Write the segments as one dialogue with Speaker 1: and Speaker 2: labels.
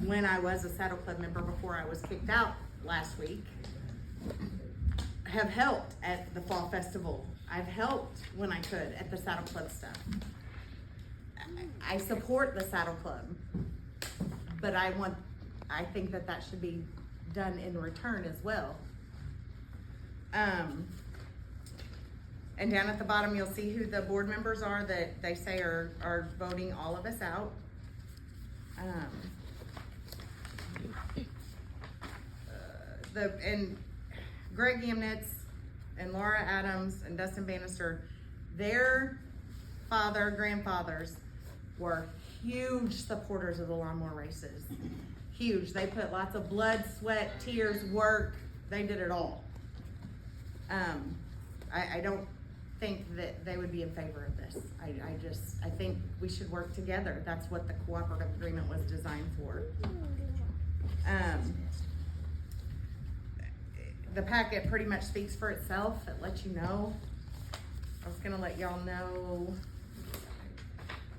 Speaker 1: when I was a Saddle Club member before I was kicked out last week, have helped at the Fall Festival. I've helped when I could at the Saddle Club stuff. I support the Saddle Club, but I think that should be done in return as well. And down at the bottom, you'll see who the board members are that they say are voting all of us out. And Greg Yamnitz and Laura Adams and Dustin Bannister, their grandfathers were huge supporters of the lawnmower races. Huge. They put lots of blood, sweat, tears, work. They did it all. I don't think that they would be in favor of this. I think we should work together. That's what the cooperative agreement was designed for. The packet pretty much speaks for itself. It lets you know. I was gonna let y'all know.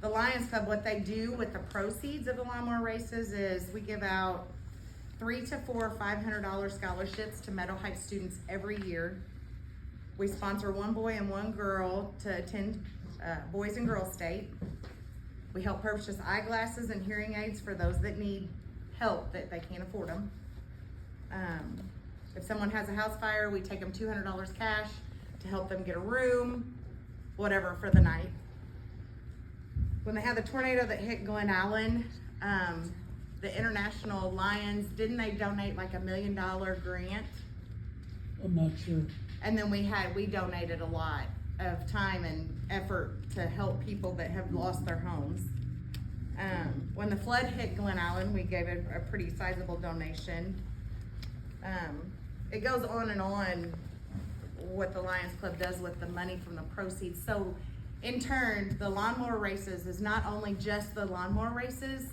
Speaker 1: The Lions Club, what they do with the proceeds of the lawnmower races is we give out 3 to 4 $500 scholarships to Meadow Heights students every year. We sponsor one boy and one girl to attend Boys and Girls State. We help purchase eyeglasses and hearing aids for those that need help that they can't afford them. If someone has a house fire, we take them $200 cash to help them get a room, whatever, for the night. When they had the tornado that hit Glen Allen, the International Lions, didn't they donate like $1 million grant?
Speaker 2: I'm not sure.
Speaker 1: And then we donated a lot of time and effort to help people that have lost their homes. When the flood hit Glen Allen, we gave a pretty sizable donation. It goes on and on what the Lions Club does with the money from the proceeds. So in turn, the lawnmower races is not only just the lawnmower races,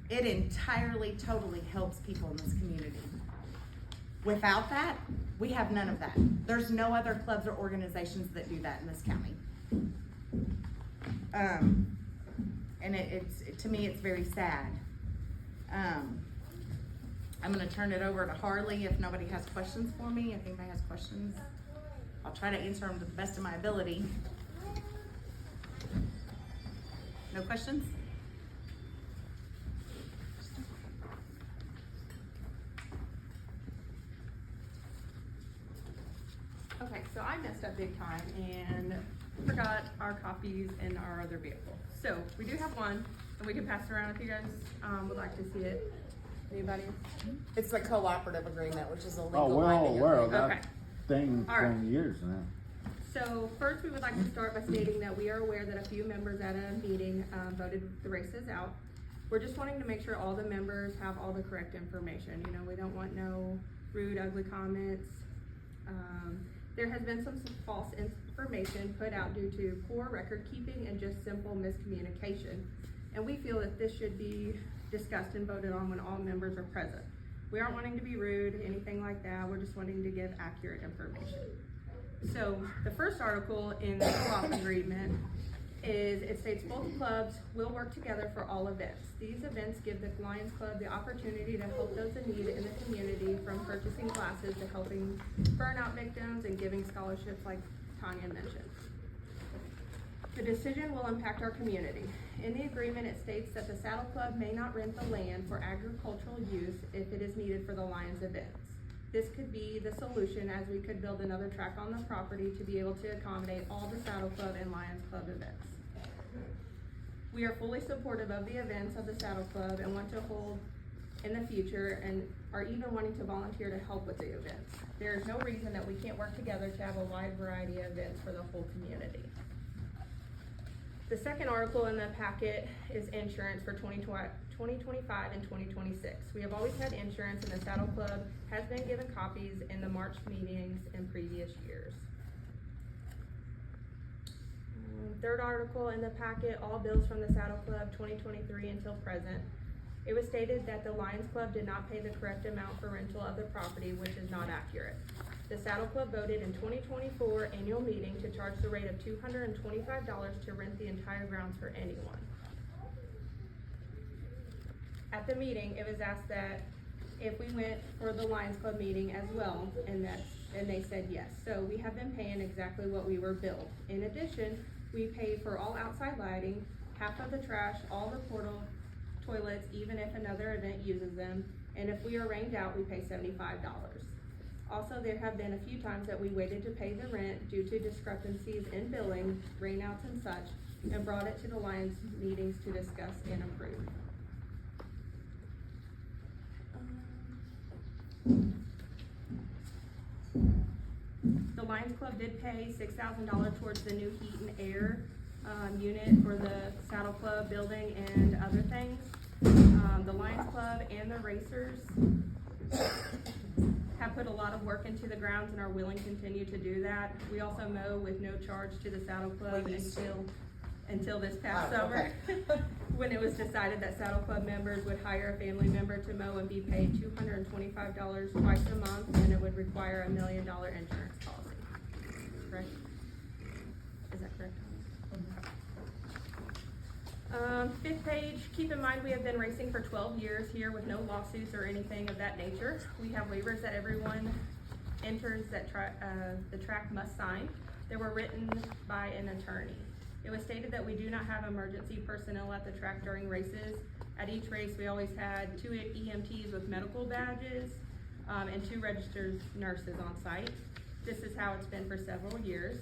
Speaker 1: it entirely, totally helps people in this community. Without that, we have none of that. There's no other clubs or organizations that do that in this county. And to me, it's very sad. I'm gonna turn it over to Harley if nobody has questions for me. If anybody has questions, I'll try to answer them to the best of my ability. No questions?
Speaker 3: Okay, so I messed up big time and forgot our copies in our other vehicle. So we do have one, and we can pass it around if you guys would like to see it. Anybody?
Speaker 1: It's a cooperative agreement, which is a legal
Speaker 4: Oh, we're all
Speaker 1: binding
Speaker 4: aware of
Speaker 1: agreement.
Speaker 4: that
Speaker 3: Okay.
Speaker 4: thing
Speaker 3: All right.
Speaker 4: from years now.
Speaker 3: So first, we would like to start by stating that we are aware that a few members at a meeting voted the races out. We're just wanting to make sure all the members have all the correct information. You know, we don't want no rude, ugly comments. There has been some false information put out due to poor record keeping and just simple miscommunication. And we feel that this should be discussed and voted on when all members are present. We aren't wanting to be rude, anything like that. We're just wanting to give accurate information. So the first article in the co-op agreement is, it states both clubs will work together for all events. These events give the Lions Club the opportunity to help those in need in the community, from purchasing glasses to helping burnout victims and giving scholarships like Tanya mentioned. The decision will impact our community. In the agreement, it states that the Saddle Club may not rent the land for agricultural use if it is needed for the Lions events. This could be the solution, as we could build another track on the property to be able to accommodate all the Saddle Club and Lions Club events. We are fully supportive of the events of the Saddle Club and want to hold in the future, and are even wanting to volunteer to help with the events. There is no reason that we can't work together to have a wide variety of events for the whole community. The second article in the packet is insurance for 2025 and 2026. We have always had insurance, and the Saddle Club has been given copies in the March meetings in previous years. Third article in the packet, all bills from the Saddle Club 2023 until present. It was stated that the Lions Club did not pay the correct amount for rental of the property, which is not accurate. The Saddle Club voted in 2024 annual meeting to charge the rate of $225 to rent the entire grounds for anyone. at the meeting, it was asked that if we went for the Lions Club meeting as well, and they said yes. So we have been paying exactly what we were billed. In addition, we pay for all outside lighting, half of the trash, all the portal toilets, even if another event uses them, and if we are rained out, we pay $75. Also, there have been a few times that we waited to pay the rent due to discrepancies in billing, rainouts and such, and brought it to the Lions meetings to discuss and approve. The Lions Club did pay $6,000 towards the new heat and air unit for the Saddle Club building and other things. The Lions Club and the racers have put a lot of work into the grounds and are willing to continue to do that. We also mow with no charge to the Saddle Club until this past summer, when it was decided that Saddle Club members would hire a family member to mow and be paid $225 twice a month, and it would require $1 million insurance policy. Correct? Is that correct? Fifth page, keep in mind we have been racing for 12 years here with no lawsuits or anything of that nature. We have waivers that everyone enters that the track must sign. They were written by an attorney. It was stated that we do not have emergency personnel at the track during races. At each race, we always had 2 EMTs with medical badges and 2 registered nurses on site. This is how it's been for several years.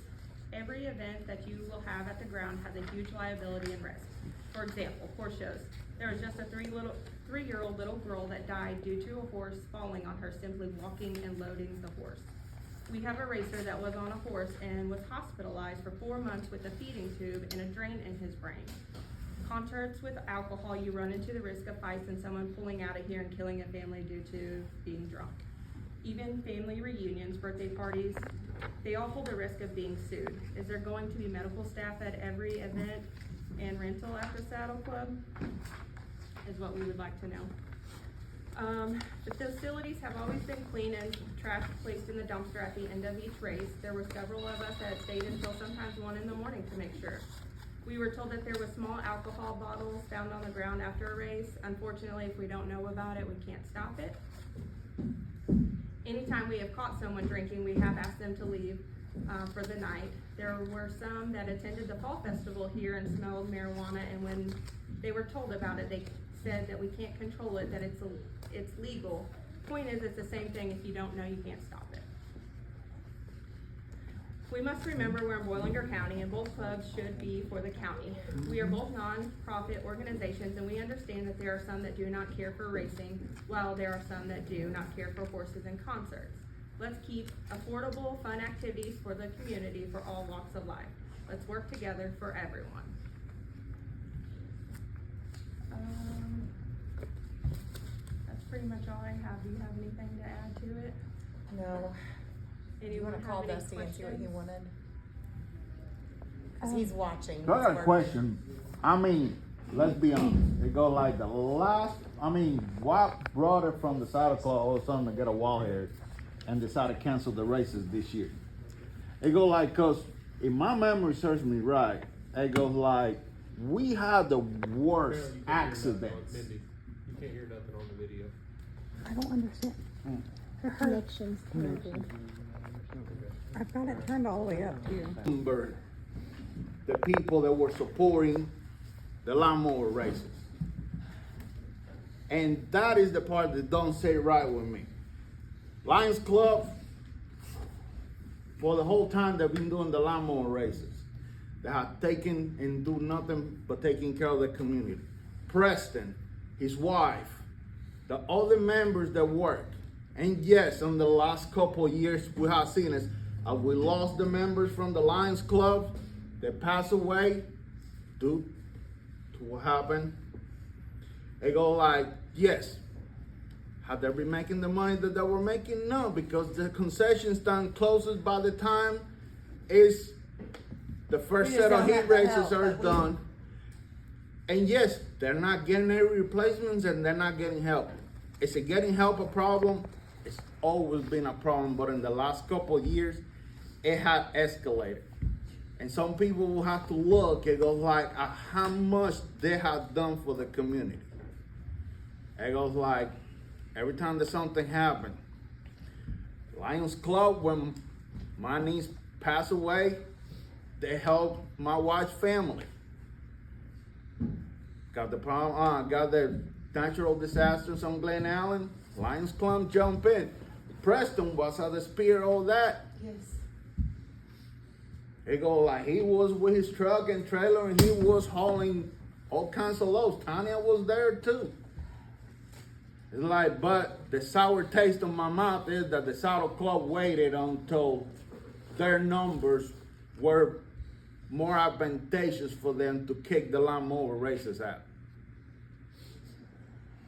Speaker 3: Every event that you will have at the ground has a huge liability and risk. For example, horse shows. There was just a 3-year-old little girl that died due to a horse falling on her simply walking and loading the horse. We have a racer that was on a horse and was hospitalized for 4 months with a feeding tube and a drain in his brain. Concerts with alcohol, you run into the risk of fights and someone pulling out of here and killing a family due to being drunk. Even family reunions, birthday parties, they all hold the risk of being sued. Is there going to be medical staff at every event and rental at the Saddle Club? Is what we would like to know. The facilities have always been clean and trash placed in the dumpster at the end of each race. There were several of us that stayed until sometimes 1 in the morning to make sure. We were told that there were small alcohol bottles found on the ground after a race. Unfortunately, if we don't know about it, we can't stop it. Anytime we have caught someone drinking, we have asked them to leave for the night. There were some that attended the fall festival here and smelled marijuana, and when they were told about it, they said that we can't control it, that it's legal. Point is, it's the same thing. If you don't know, you can't stop it. We must remember we're in Boilinger County and both clubs should be for the county. We are both non-profit organizations and we understand that there are some that do not care for racing, while there are some that do not care for horses and concerts. Let's keep affordable, fun activities for the community for all walks of life. Let's work together for everyone. That's pretty much all I have. Do you have anything to add to it?
Speaker 1: No. You wanna call Dusty and see what he wanted? Cause he's watching.
Speaker 4: So I got a question. I mean, let's be honest. It go like the last, what brought it from the Saddle Club all of a sudden to get a wall here and decide to cancel the races this year? It go like, cause if my memory serves me right, it goes like, we had the worst accidents.
Speaker 5: Mindy, you can't hear nothing on the video.
Speaker 6: I don't understand. Her connection's terrible. I've got it turned all the way up too.
Speaker 4: Remember the people that were supporting the lawnmower races. And that is the part that don't say right with me. Lions Club, for the whole time they've been doing the lawnmower races, they have taken and do nothing but taking care of the community. Preston, his wife, the other members that work. And yes, in the last couple of years, we have seen this. We lost the members from the Lions Club. They passed away due to what happened. They go like, yes. Have they been making the money that they were making? No, because the concession stand closes by the time is the first set of heat races are done. And yes, they're not getting any replacements and they're not getting help. Is it getting help a problem? It's always been a problem, but in the last couple of years, it had escalated. And some people will have to look and go like how much they have done for the community. It goes like, every time that something happened, Lions Club, when my niece passed away, they helped my wife's family. Got the natural disasters on Glen Allen, Lions Club jump in. Preston was at the spear, all that.
Speaker 1: Yes.
Speaker 4: It go like he was with his truck and trailer and he was hauling all kinds of loads. Tanya was there too. It's like, but the sour taste in my mouth is that the Saddle Club waited until their numbers were more advantageous for them to kick the lawnmower races out.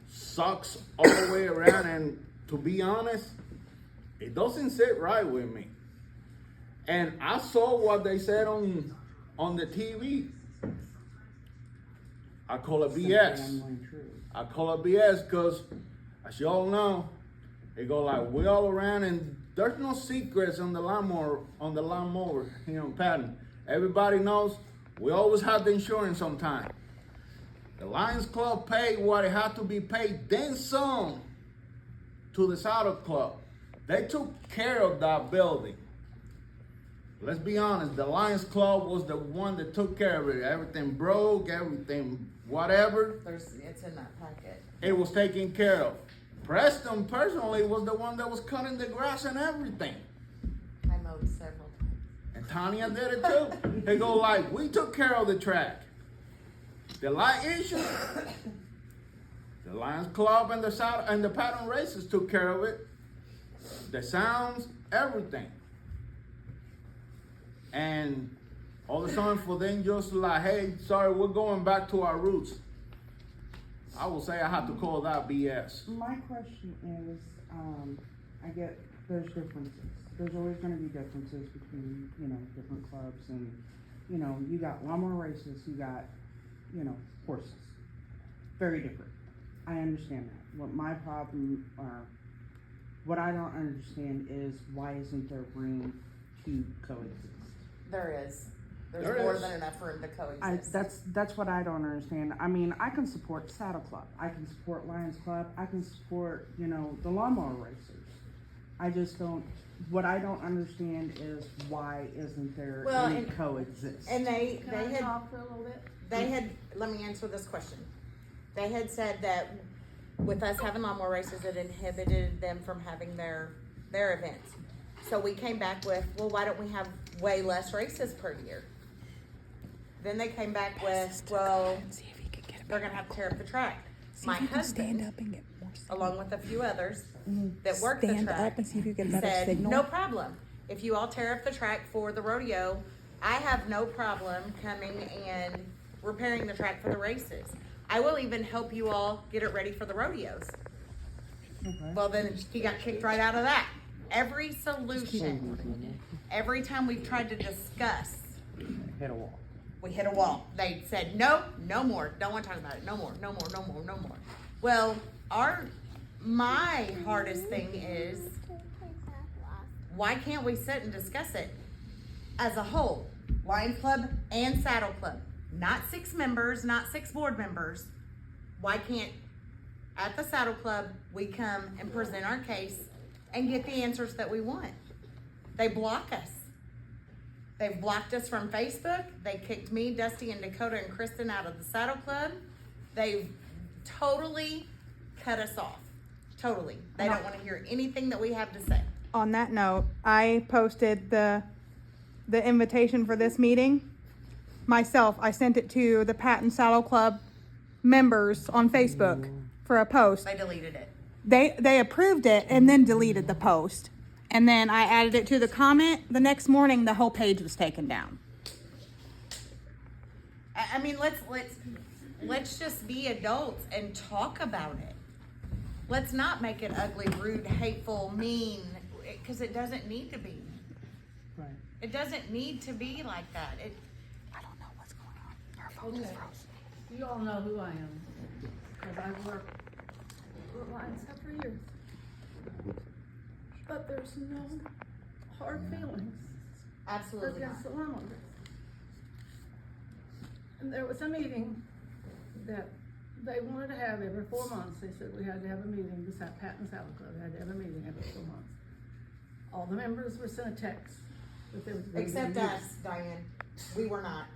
Speaker 4: Sucks all the way around, and to be honest, it doesn't sit right with me. And I saw what they said on the TV. I call it BS. I call it BS because, as you all know, it go like we all around, and there's no secrets on the lawnmower here in Patton. Everybody knows we always have the insurance on time. The Lions Club paid what it had to be paid, then some, to the Saddle Club. They took care of that building. Let's be honest, the Lions Club was the one that took care of it. Everything broke, everything, whatever.
Speaker 1: It's in that packet.
Speaker 4: It was taken care of. Preston personally was the one that was cutting the grass and everything.
Speaker 1: I mowed several times.
Speaker 4: And Tanya did it too. They go like, we took care of the track. The light issue, the Lions Club and the Patton races took care of it. The sounds, everything. And all of a sudden for them just like, hey, sorry, we're going back to our roots. I will say I have to call that BS.
Speaker 7: My question is, I get there's differences. There's always going to be differences between, different clubs, and, you got lawnmower races, you got, horses. Very different. I understand that. What my problem, what I don't understand is why isn't there room to coexist?
Speaker 1: There is. There's
Speaker 4: There
Speaker 1: more
Speaker 4: is.
Speaker 1: than enough room to coexist.
Speaker 7: That's what I don't understand. I mean, I can support Saddle Club. I can support Lions Club. I can support, the lawnmower racers. I just don't. What I don't understand is why isn't there any
Speaker 1: and-
Speaker 7: coexist?
Speaker 1: And they
Speaker 3: Can I
Speaker 1: had
Speaker 3: talk for a little bit?
Speaker 1: let me answer this question. They had said that with us having lawnmower races, it inhibited them from having their events. So we came back with, well, why don't we have way less races per year? Then they came back with, well, they're gonna have to tear up the track. My husband,
Speaker 6: and get more
Speaker 1: along with a few others that work the
Speaker 6: Stand
Speaker 1: track,
Speaker 6: up and see if you get a better
Speaker 1: said,
Speaker 6: signal.
Speaker 1: no problem. If you all tear up the track for the rodeo, I have no problem coming and repairing the track for the races. I will even help you all get it ready for the rodeos.
Speaker 7: Okay.
Speaker 1: Well, then he got kicked right out of that. Every solution, every time we've tried to discuss,
Speaker 7: Hit a wall.
Speaker 1: we hit a wall. They said, no, no more. Don't want to talk about it. No more, no more, no more, no more. Well, my hardest thing is, why can't we sit and discuss it as a whole? Lions Club and Saddle Club. Not 6 members, not 6 board members. Why can't, at the Saddle Club, we come and present our case and get the answers that we want? They block us. They've blocked us from Facebook. They kicked me, Dusty, and Dakota, and Kristen out of the Saddle Club. They've totally cut us off. Totally. They don't want to hear anything that we have to say.
Speaker 6: On that note, I posted the invitation for this meeting myself. I sent it to the Patton Saddle Club members on Facebook for a post.
Speaker 1: They deleted it.
Speaker 6: They approved it and then deleted the post. And then I added it to the comment. The next morning, the whole page was taken down.
Speaker 1: I mean, let's just be adults and talk about it. Let's not make it ugly, rude, hateful, mean, because it doesn't need to be.
Speaker 7: Right.
Speaker 1: It doesn't need to be like that.
Speaker 6: I don't know what's going on. Our phone is frozen.
Speaker 8: You all know who I am, because I've worked with Lions Club for years. But there's no hard feelings
Speaker 1: Absolutely not.
Speaker 8: against the lawnmowers. And there was a meeting that They wanted to have every 4 months, they said we had to have a meeting, the Patton Saddle Club had to have a meeting every 4 months. All the members were sent a text that there was. gonna be a
Speaker 1: Except
Speaker 8: meeting.
Speaker 1: us, Diane. We were not.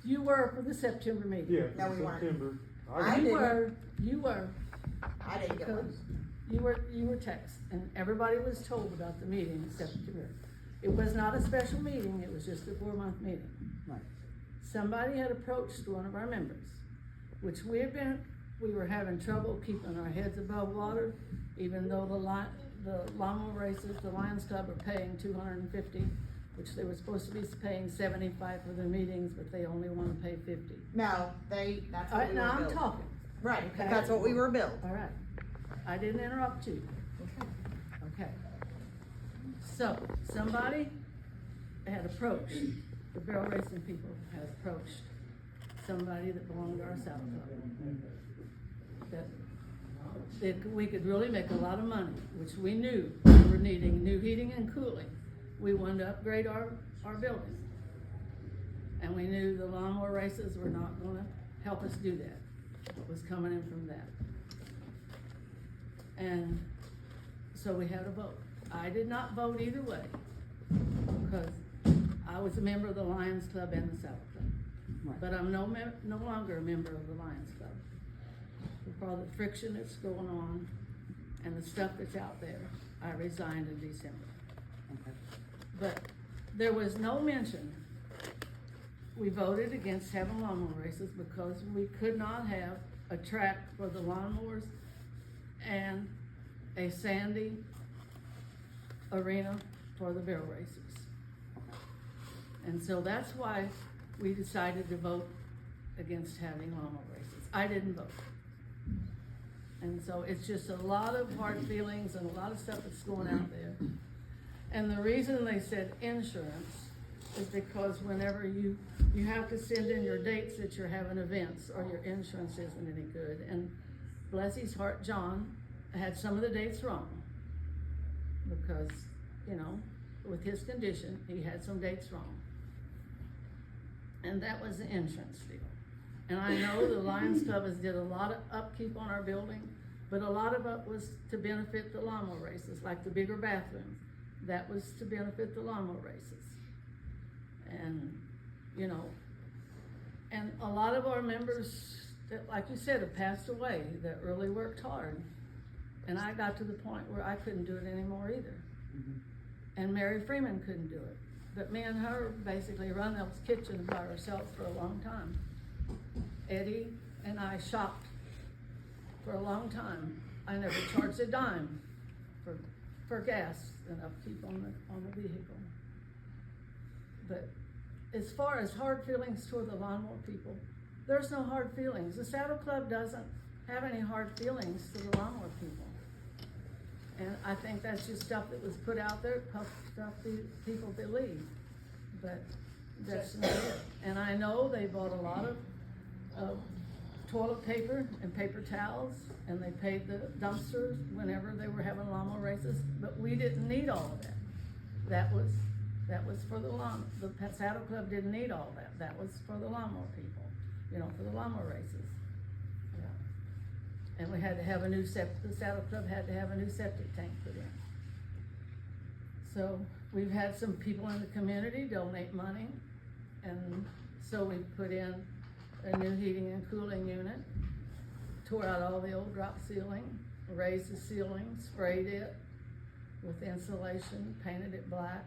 Speaker 8: You were for the September meeting.
Speaker 5: Yeah,
Speaker 1: No, we weren't.
Speaker 5: September.
Speaker 1: I
Speaker 8: You
Speaker 1: didn't.
Speaker 8: were,
Speaker 1: I didn't get one.
Speaker 8: because you were text, and everybody was told about the meeting in September. It was not a special meeting, it was just a 4-month meeting.
Speaker 7: Right.
Speaker 8: Somebody had approached one of our members, which we were having trouble keeping our heads above water, even though the lawnmower races, the Lions Club are paying $250, which they were supposed to be paying $75 for their meetings, but they only wanna pay $50.
Speaker 1: No, that's
Speaker 8: All
Speaker 1: what
Speaker 8: right,
Speaker 1: we
Speaker 8: now
Speaker 1: were
Speaker 8: I'm
Speaker 1: billed.
Speaker 8: talking,
Speaker 1: Right,
Speaker 8: Okay.
Speaker 1: that's what we were billed.
Speaker 8: all right. I didn't interrupt you. Okay. So, somebody had approached, the barrel racing people had approached somebody that belonged to our saddle club. That we could really make a lot of money, which we knew we were needing new heating and cooling. We wanted to upgrade our building. And we knew the lawnmower races were not gonna help us do that. What was coming in from that. And so we had a vote. I did not vote either way, because I was a member of the Lions Club and the Saddle Club.
Speaker 7: Right.
Speaker 8: But I'm no longer a member of the Lions Club. With all the friction that's going on and the stuff that's out there, I resigned in December.
Speaker 7: Okay.
Speaker 8: But there was no mention, we voted against having lawnmower races because we could not have a track for the lawnmowers and a sandy arena for the barrel races. And so that's why we decided to vote against having lawnmower races. I didn't vote. And so it's just a lot of hard feelings and a lot of stuff that's going out there. And the reason they said insurance is because whenever you have to send in your dates that you're having events, or your insurance isn't any good. And bless his heart, John had some of the dates wrong. Because, with his condition, he had some dates wrong. And that was the insurance deal. And I know the Lions Club has did a lot of upkeep on our building, but a lot of it was to benefit the lawnmower races, like the bigger bathroom. That was to benefit the lawnmower races. And, and a lot of our members that, like you said, have passed away, that really worked hard. And I got to the point where I couldn't do it anymore either.
Speaker 7: Mhm.
Speaker 8: And Mary Freeman couldn't do it. But me and her basically run those kitchens by ourselves for a long time. Eddie and I shopped for a long time. I never charged a dime for gas and upkeep on the vehicle. But as far as hard feelings toward the lawnmower people, there's no hard feelings. The Saddle Club doesn't have any hard feelings to the lawnmower people. And I think that's just stuff that was put out there, stuff people believe, but that's not it. And I know they bought a lot of toilet paper and paper towels, and they paid the dumpsters whenever they were having lawnmower races, but we didn't need all of that. That was for the Saddle Club didn't need all that. That was for the lawnmower people, for the lawnmower races. Yeah. And we had to have the Saddle Club had to have a new septic tank put in. So we've had some people in the community donate money, and so we put in a new heating and cooling unit, tore out all the old drop ceiling, raised the ceiling, sprayed it with insulation, painted it black,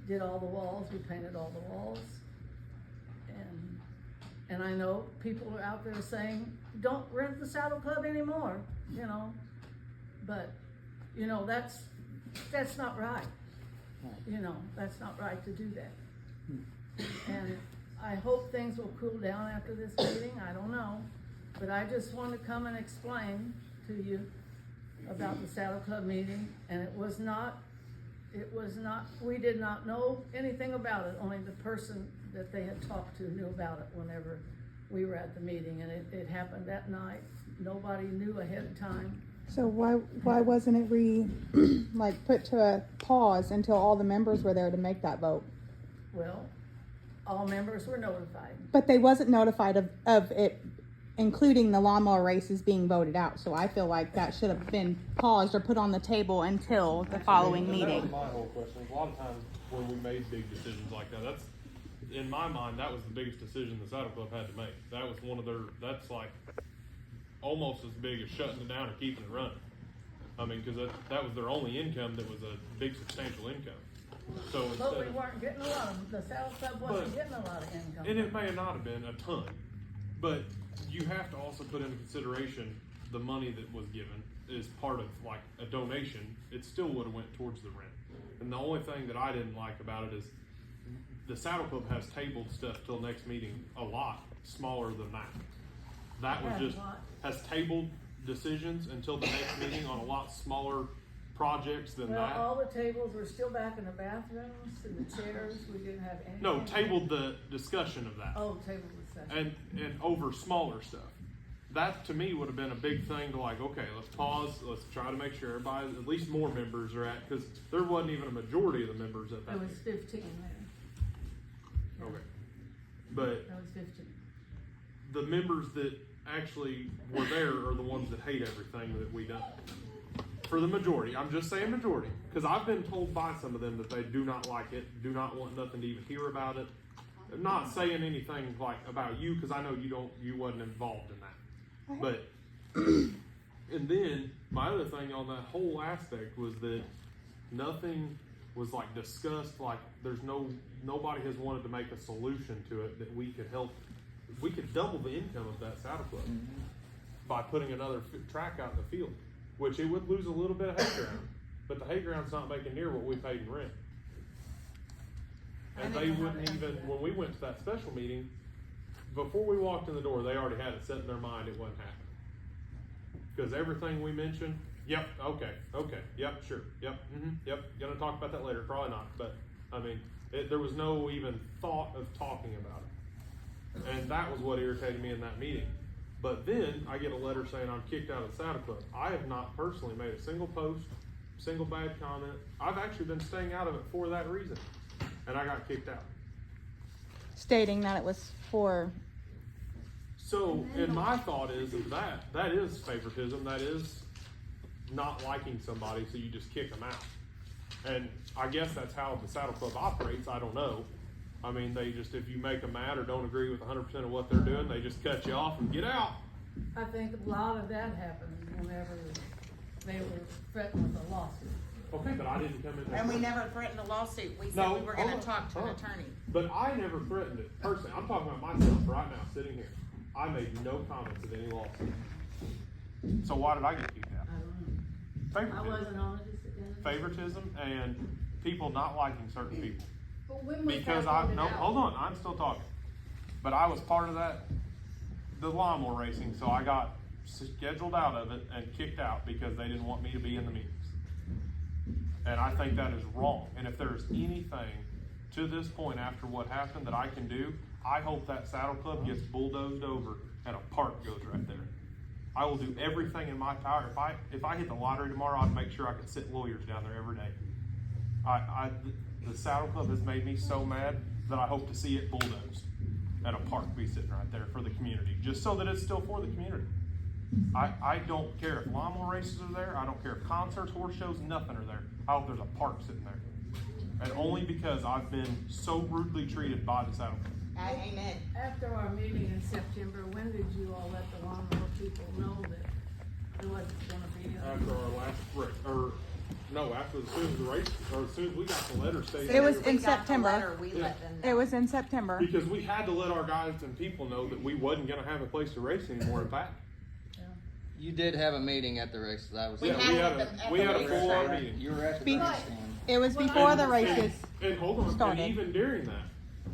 Speaker 8: did all the walls, we painted all the walls. And I know people are out there saying, don't rent the Saddle Club anymore, but, that's not right. That's not right to do that. And I hope things will cool down after this meeting, I don't know, but I just want to come and explain to you about the Saddle Club meeting, and it was not, we did not know anything about it, only the person that they had talked to knew about it whenever we were at the meeting, and it happened that night. Nobody knew ahead of time.
Speaker 6: So why wasn't it put to a pause until all the members were there to make that vote?
Speaker 8: Well, all members were notified.
Speaker 6: But they wasn't notified of it including the lawnmower races being voted out. So I feel like that should have been paused or put on the table until the following
Speaker 5: And that
Speaker 6: meeting.
Speaker 5: was my whole question. A lot of times when we made big decisions like that, that's, in my mind, that was the biggest decision the Saddle Club had to make. That was one of their, that's like almost as big as shutting it down or keeping it running. I mean, cause that was their only income that was a big substantial income. So
Speaker 8: But
Speaker 5: instead
Speaker 8: we
Speaker 5: of,
Speaker 8: weren't getting a lot of, the Saddle Club wasn't getting a lot of income.
Speaker 5: and it may have not have been a ton, but you have to also put into consideration the money that was given is part of like a donation. It still would have went towards the rent. And the only thing that I didn't like about it is the Saddle Club has tabled stuff till next meeting a lot smaller than that. That was
Speaker 8: Has
Speaker 5: just,
Speaker 8: what?
Speaker 5: has tabled decisions until the next meeting on a lot smaller projects than
Speaker 8: Well,
Speaker 5: that.
Speaker 8: all the tables were still back in the bathrooms and the chairs, we didn't have anything.
Speaker 5: No, tabled the discussion of that.
Speaker 8: Oh, table discussion.
Speaker 5: And over smaller stuff. That to me would have been a big thing to like, okay, let's pause, let's try to make sure everybody, at least more members are at, because there wasn't even a majority of the members at that
Speaker 8: There was
Speaker 5: meeting.
Speaker 8: 15 there.
Speaker 5: Okay. But
Speaker 8: There was 15.
Speaker 5: the members that actually were there are the ones that hate everything that we done. For the majority, I'm just saying majority, because I've been told by some of them that they do not like it, do not want nothing to even hear about it. I'm not saying anything like about you, because I know you wasn't involved in that. But, and then my other thing on that whole aspect was that nothing was like discussed, like nobody has wanted to make a solution to it that we could help. We could double the income of that Saddle Club by putting another track out in the field, which it would lose a little bit of hay ground, but the hay ground's not making near what we paid in rent. And they wouldn't even, when we went to that special meeting, before we walked in the door, they already had it set in their mind it wasn't happening. Because everything we mentioned, yep, okay, yep, sure, yep, yep, gonna talk about that later, probably not, but, I mean, there was no even thought of talking about it. And that was what irritated me in that meeting. But then, I get a letter saying I'm kicked out of the Saddle Club. I have not personally made a single post, single bad comment. I've actually been staying out of it for that reason. And I got kicked out.
Speaker 6: Stating that it was for,
Speaker 5: So, and my thought is that is favoritism, that is not liking somebody, so you just kick them out. And I guess that's how the Saddle Club operates, I don't know. I mean, they just, if you make them mad or don't agree with 100% of what they're doing, they just cut you off and get out.
Speaker 8: I think a lot of that happened whenever they were threatened with a lawsuit.
Speaker 5: Okay, but I didn't come in there.
Speaker 1: And we never threatened a lawsuit. We said
Speaker 5: No,
Speaker 1: we were
Speaker 5: hold
Speaker 1: gonna
Speaker 5: on,
Speaker 1: talk to an
Speaker 5: hold on.
Speaker 1: attorney.
Speaker 5: But I never threatened it, personally. I'm talking about myself right now, sitting here. I made no comments of any lawsuit. So why did I get kicked out?
Speaker 8: I don't know. I
Speaker 5: Favoritism.
Speaker 8: wasn't on it.
Speaker 5: Favoritism and people not liking certain people.
Speaker 8: But when was
Speaker 5: Because
Speaker 8: that voted out?
Speaker 5: hold on, I'm still talking. But I was part of the lawnmower racing, so I got scheduled out of it and kicked out because they didn't want me to be in the meetings. And I think that is wrong. And if there's anything to this point after what happened that I can do, I hope that Saddle Club gets bulldozed over and a park goes right there. I will do everything in my power. If I hit the lottery tomorrow, I'd make sure I could sit lawyers down there every day. The Saddle Club has made me so mad that I hope to see it bulldozed and a park be sitting right there for the community, just so that it's still for the community. I don't care if lawnmower races are there. I don't care if concerts, horse shows, nothing are there. I hope there's a park sitting there. And only because I've been so rudely treated by the Saddle Club.
Speaker 1: Amen.
Speaker 8: After our meeting in September, when did you all let the lawnmower people know that there wasn't gonna be a?
Speaker 5: After our last race, after as soon as the race, or as soon as we got the letter stating.
Speaker 6: It was
Speaker 1: As we
Speaker 6: in
Speaker 1: got the
Speaker 6: September.
Speaker 1: letter, we let them know.
Speaker 6: it was in September.
Speaker 5: Because we had to let our guys and people know that we wasn't gonna have a place to race anymore in Patton.
Speaker 9: You did have a meeting at the races. I was.
Speaker 1: We
Speaker 9: there.
Speaker 1: had
Speaker 5: We had a
Speaker 1: race.
Speaker 5: full-on meeting.
Speaker 9: You were at the
Speaker 6: Be-
Speaker 9: race one.
Speaker 6: It was before the
Speaker 5: And-
Speaker 6: races.
Speaker 5: And hold on,
Speaker 6: started.
Speaker 5: and even during that,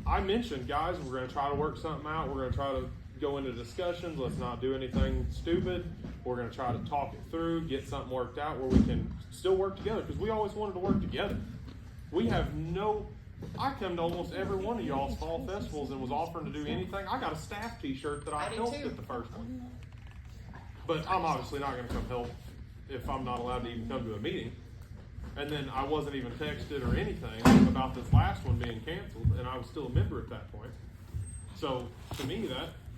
Speaker 5: I mentioned, guys, we're gonna try to work something out, we're gonna try to go into discussions, let's not do anything stupid, we're gonna try to talk it through, get something worked out where we can still work together, because we always wanted to work together. We have I come to almost every one of y'all's fall festivals and was offering to do anything. I got a staff t-shirt that I
Speaker 1: I do
Speaker 5: helped
Speaker 1: too.
Speaker 5: at the first one. But I'm obviously not gonna come help if I'm not allowed to even come to a meeting. And then I wasn't even texted or anything about this last one being canceled, and I was still a member at that point. So to me,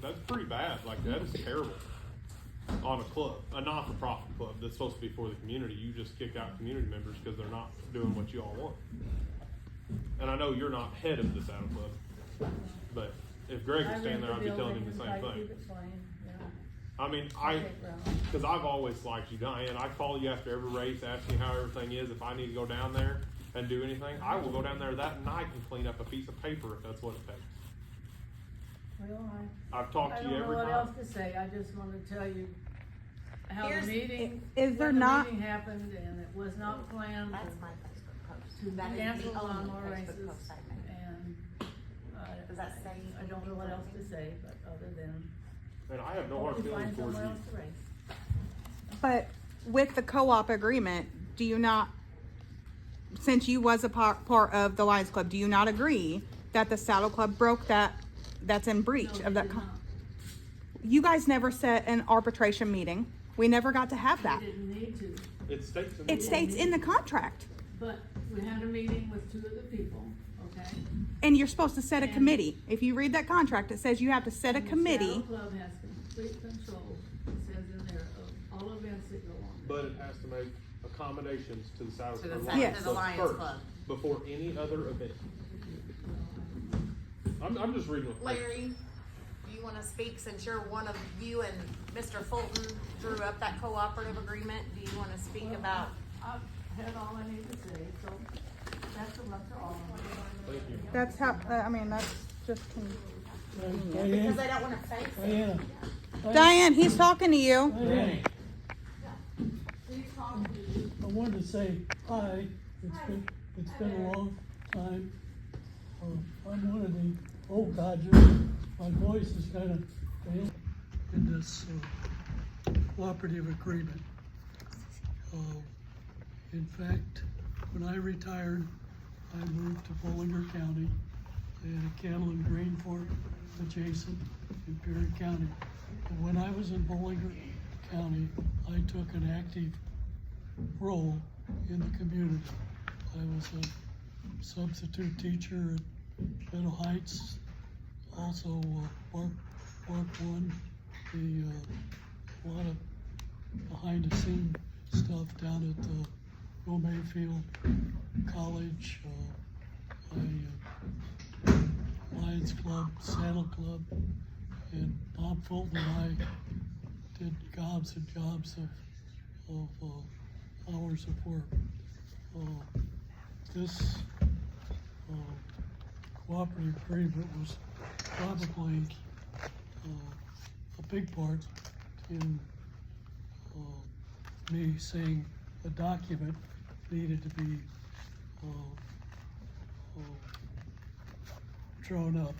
Speaker 5: that's pretty bad. Like, that is terrible. On a club, a not-for-profit club that's supposed to be for the community, you just kick out community members because they're not doing what you all want. And I know you're not head of the Saddle Club, but if Greg was standing there, I'd be telling him the same thing. I mean, because I've always liked you, Diane. I call you after every race, ask you how everything is. If I need to go down there and do anything, I will go down there that night and clean up a piece of paper if that's what it takes.
Speaker 8: Well,
Speaker 5: I've talked
Speaker 8: I
Speaker 5: to
Speaker 8: don't
Speaker 5: you
Speaker 8: know
Speaker 5: every
Speaker 8: what
Speaker 5: time.
Speaker 8: else to say, I just wanna tell you how the
Speaker 1: Here's-
Speaker 8: meeting,
Speaker 6: is there
Speaker 8: when the
Speaker 6: not-
Speaker 8: meeting happened, and it was not planned
Speaker 1: That's my Facebook post.
Speaker 8: to
Speaker 1: That is
Speaker 8: cancel
Speaker 1: the only
Speaker 8: lawnmower
Speaker 1: Facebook
Speaker 8: races,
Speaker 1: post I made.
Speaker 8: and,
Speaker 1: Does that say?
Speaker 8: I don't know what else to say, but other than,
Speaker 5: And I have no hard
Speaker 8: hope you
Speaker 5: feelings
Speaker 8: find
Speaker 5: towards
Speaker 8: somewhere
Speaker 5: you.
Speaker 8: else to race.
Speaker 6: But with the co-op agreement, do you not, since you was a part of the Lions Club, do you not agree that the Saddle Club broke that's in breach
Speaker 8: No,
Speaker 6: of
Speaker 8: they
Speaker 6: that?
Speaker 8: did not.
Speaker 6: You guys never set an arbitration meeting. We never got to have that.
Speaker 8: We didn't need to,
Speaker 5: It states in the
Speaker 6: It states in the contract.
Speaker 8: but we had a meeting with two of the people, okay?
Speaker 6: And you're supposed to set a
Speaker 8: And-
Speaker 6: committee. If you read that contract, it says you have to set a
Speaker 8: And the
Speaker 6: committee.
Speaker 8: Saddle Club has complete control, it says in there, of all events that go on.
Speaker 5: But it has to make accommodations to the Saddle
Speaker 1: To the
Speaker 5: Club
Speaker 1: Saddle-
Speaker 6: Yes.
Speaker 1: to the Lions
Speaker 5: first,
Speaker 1: Club.
Speaker 5: before any other event. I'm just reading what.
Speaker 1: Larry, do you wanna speak since you're one of you and Mr. Fulton drew up that cooperative agreement? Do you wanna speak about?
Speaker 8: I've had all I need to say, so that's enough for all of them.
Speaker 5: Thank you.
Speaker 6: That's how, I mean, that's just.
Speaker 1: Because
Speaker 2: Diane,
Speaker 1: they don't wanna face it.
Speaker 2: Diana,
Speaker 6: Diane, he's talking to you.
Speaker 2: Diane. I wanted to say hi, it's been a long time. I'm one of the old codgers, my voice is kind of failed in this cooperative agreement. In fact, when I retired, I moved to Bollinger County. They had a cattle and grain farm adjacent in Perry County. And when I was in Bollinger County, I took an active role in the community. I was a substitute teacher at Meadow Heights, also Park One, a lot of behind the scene stuff down at the Will Mayfield College, Lions Club, Saddle Club, and Bob Fulton and I did gobs and gobs of hours of work. This cooperative agreement was probably a big part in me saying a document needed to be drawn up.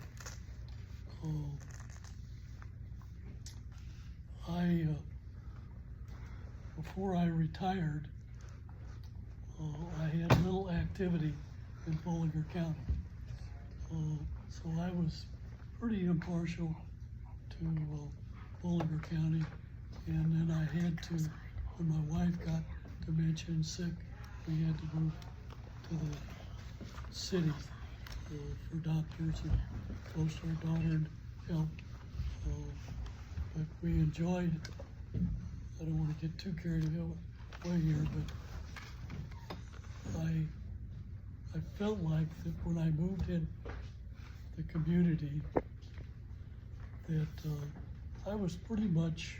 Speaker 2: Before I retired, I had little activity in Bollinger County. So I was pretty impartial to Bollinger County, and then I had to, when my wife got dementia and sick, we had to move to the city for doctors and close to our daughter and help. But we enjoyed, I don't want to get too carried away here, but I felt like that when I moved in the community, that I was pretty much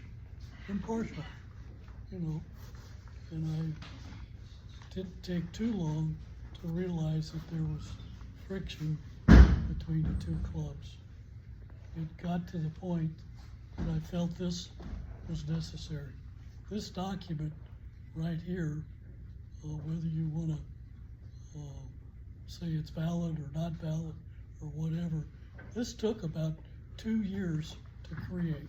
Speaker 2: impartial, you know, and I didn't take too long to realize that there was friction between the two clubs. It got to the point that I felt this was necessary. This document right here, whether you want to say it's valid or not valid or whatever, this took about 2 years to create.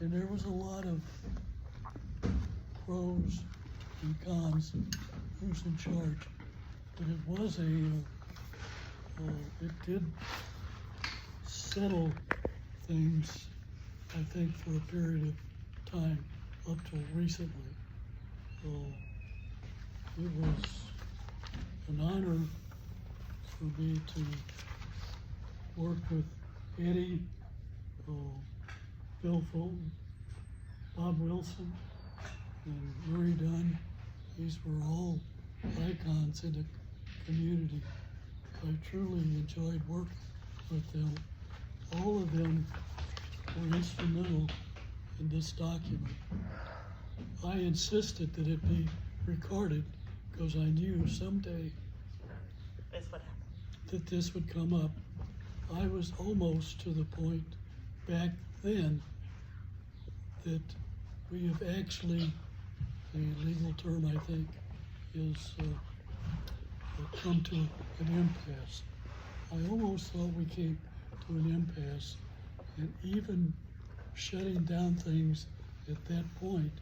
Speaker 2: And there was a lot of pros and cons, who's in charge. But it was it did settle things, I think, for a period of time up till recently. It was an honor for me to work with Eddie Bill Fulton, Bob Wilson, and Murray Dunn. These were all icons in the community. I truly enjoyed working with them. All of them were instrumental in this document. I insisted that it be recorded because I knew someday that this would come up. I was almost to the point back then that we have actually, the legal term I think is come to an impasse. I almost thought we came to an impasse, and even shutting down things at that point,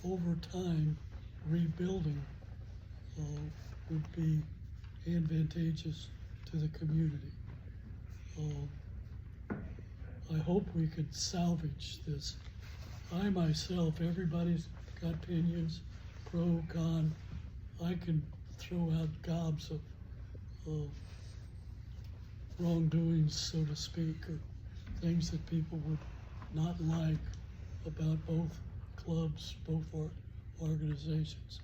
Speaker 2: over time, rebuilding would be advantageous to the community. I hope we could salvage this. I myself, everybody's got opinions, pro, con. I can throw out gobs of wrongdoings, so to speak, or things that people would not like about both clubs, both organizations.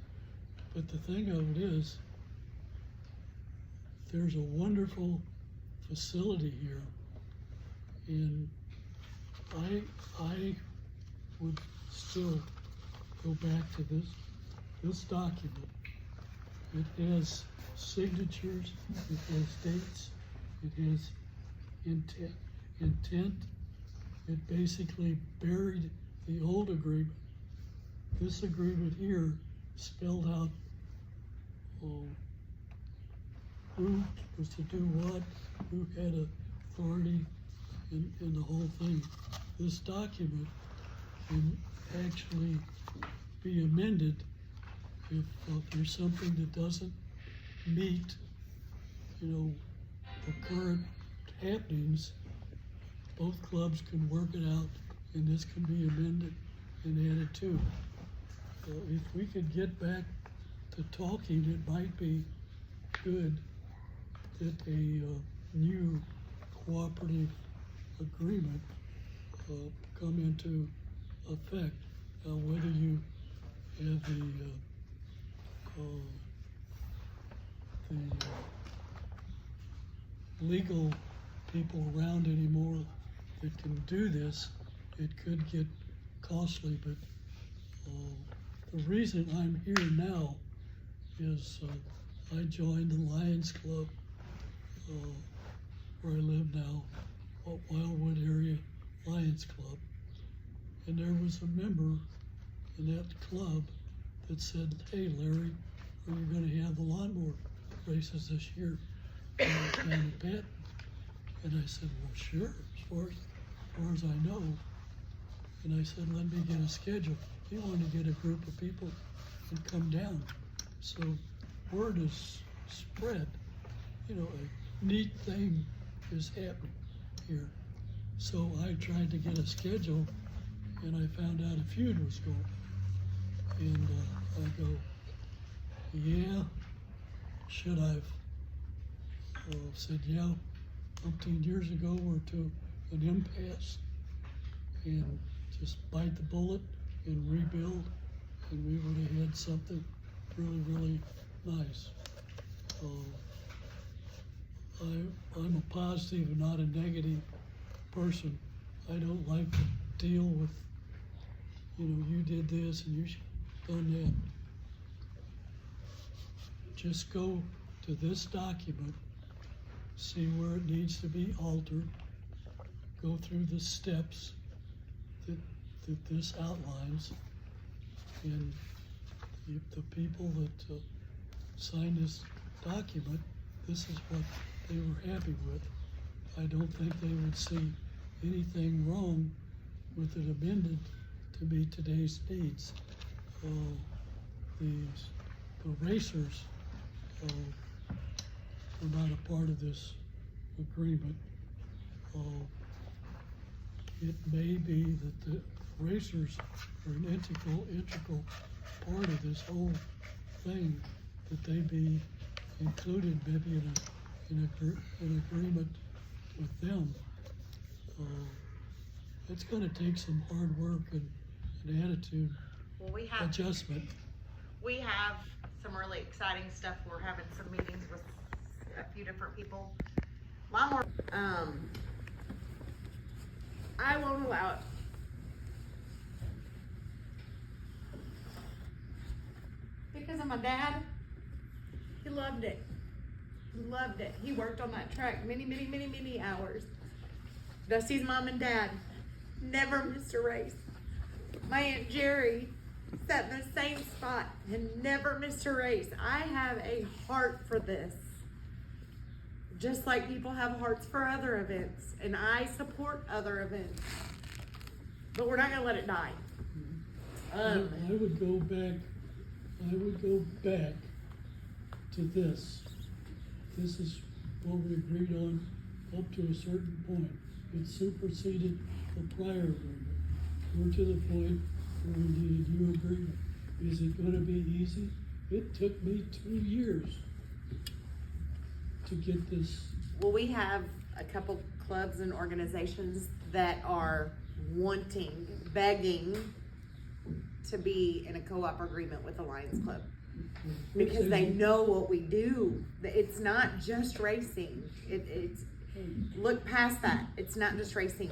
Speaker 2: But the thing of it is, there's a wonderful facility here, and I would still go back to this document. It has signatures, it has dates, it has intent. It basically buried the old agreement. This agreement here spelled out who was to do what, who had authority in the whole thing. This document can actually be amended if there's something that doesn't meet, the current happenings. Both clubs can work it out, and this can be amended and added to. If we could get back to talking, it might be good that a new cooperative agreement come into effect. Whether you have the legal people around anymore that can do this, it could get costly, but the reason I'm here now is I joined the Lions Club where I live now, Wildwood Area Lions Club, and there was a member in that club that said, "Hey Larry, are you going to have the lawnmower races this year down in Patton?" And I said, "Well, sure, as far as I know." And I said, "Let me get a schedule." He wanted to get a group of people and come down. So word is spread. A neat thing is happening here. So I tried to get a schedule, and I found out a feud was going on. And I go, yeah, should I've said, yeah, 15 years ago we're to an impasse, and just bite the bullet and rebuild, and we would have had something really, really nice. I'm a positive and not a negative person. I don't like to deal with, you did this and you should have done that. Just go to this document, see where it needs to be altered, go through the steps that this outlines, and the people that signed this document, this is what they were happy with. I don't think they would see anything wrong with it amended to meet today's needs. The racers are not a part of this agreement. It may be that the racers are an integral part of this whole thing, that they be included maybe in an agreement with them. it's gonna take some hard work and an attitude
Speaker 1: Well, we have
Speaker 2: adjustment.
Speaker 1: some really exciting stuff. We're having some meetings with a few different people. Lawnmower,
Speaker 3: I won't allow it. Because of my dad, he loved it. He loved it. He worked on that track many hours. Dusty's mom and dad never missed a race. My Aunt Jerry sat in the same spot and never missed a race. I have a heart for this. Just like people have hearts for other events, and I support other events. But we're not gonna let it die.
Speaker 2: I would go back to this. This is what we agreed on up to a certain point. It superseded the prior agreement. We're to the point where we need a new agreement. Is it gonna be easy? It took me 2 years to get this.
Speaker 1: well, we have a couple clubs and organizations that are wanting, begging to be in a co-op agreement with the Lions Club. Because they know what we do. It's not just racing. It's look past that. It's not just racing.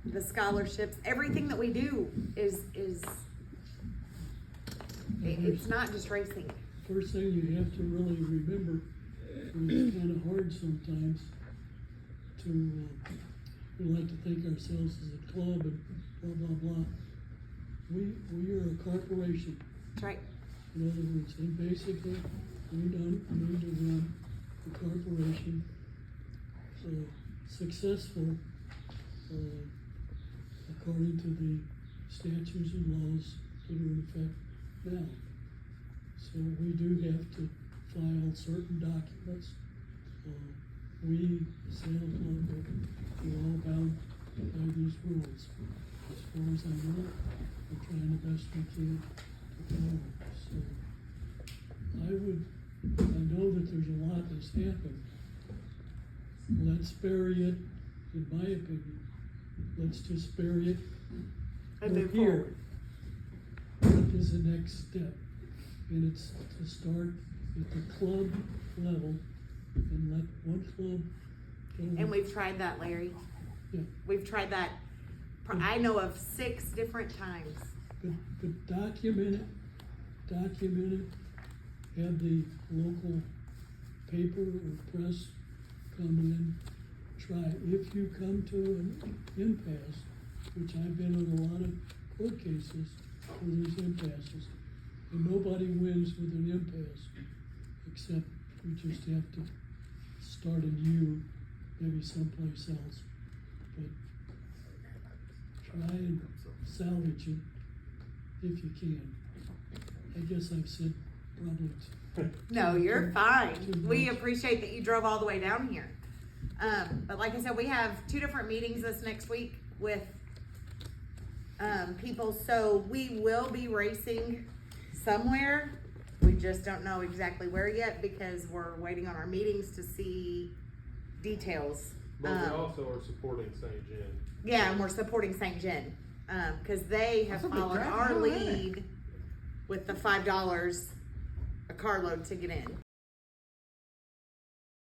Speaker 1: The scholarships, everything that we do is it's not just racing.
Speaker 2: First thing you have to really remember, it's kind of hard sometimes to, we like to think ourselves as a club and blah, blah, blah. We are a corporation.
Speaker 1: That's right.
Speaker 2: In other words, and basically, we need to run the corporation successful according to the statutes and laws that are in effect now. So we do have to file certain documents. We, the sales club, we're all bound by these rules. As far as I know, we're trying the best we can to follow. So I know that there's a lot that's happened. Let's bury it, in my opinion. Let's just bury it.
Speaker 1: And
Speaker 2: We're
Speaker 1: move
Speaker 2: here.
Speaker 1: forward.
Speaker 2: What is the next step? And it's to start at the club level and let one club go.
Speaker 1: And we've tried that, Larry.
Speaker 2: Yeah,
Speaker 1: We've tried that. I know of 6 different times.
Speaker 2: but document it, have the local paper or press come in, try. If you come to an impasse, which I've been in a lot of court cases for these impasses, and nobody wins with an impasse, except we just have to start anew, maybe someplace else. But try and salvage it if you can. I guess I've said probably
Speaker 1: No, you're fine.
Speaker 2: too
Speaker 1: We
Speaker 2: much.
Speaker 1: appreciate that you drove all the way down here. But like I said, we have 2 different meetings this next week with people, so we will be racing somewhere. We just don't know exactly where yet because we're waiting on our meetings to see details.
Speaker 5: But we also are supporting St. John.
Speaker 1: Yeah, and we're supporting St. John, cause they have
Speaker 4: That's a big
Speaker 1: followed
Speaker 4: track,
Speaker 1: our
Speaker 4: isn't it?
Speaker 1: lead with the $5 a carload to get in.